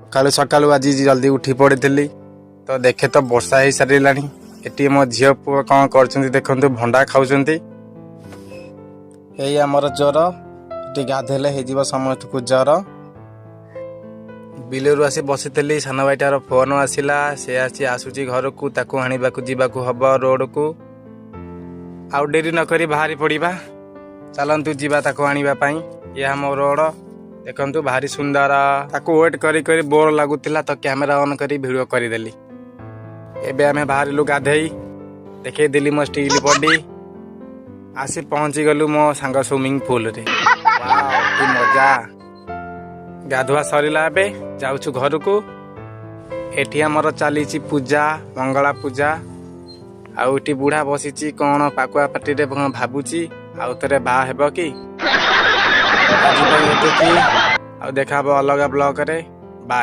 सकालू सकालू आज जल्दी उठी पड़ी तो देखे तो वर्षा हो सारा ये मो झील पुओ कौन कर देखते भंडा खाऊँ यही आमर ज्वर ये गाधेले हो समस्त को ज्वर बिलरू आसी बसी सान भाईटार फोन आसला सी आसूची घर को ताकू आने को हम रोड को आउ डेरी नक बाहरी पड़ा चलतु जीवा ताको आने ये आम रोड देखु भारी सुंदर ताकू वेट करी बोर लगुला तो कैमेरा ऑन करी वीडियो करदेली एबे आमे बाहर गाधई देखे दिली मो स्टील बॉडी आसी पहुंची गलु मो सांग स्विमिंग पूल रे की मजा गाधुआ सरिला एबे जाउछु घर को एठी हमर चली पूजा मंगला पूजा आउटी बुढ़ा बसी कौन पाकुआ पार्टी रे भाबुची आउ तरे बा हेबो की आज देखा अलग ब्लॉग रे।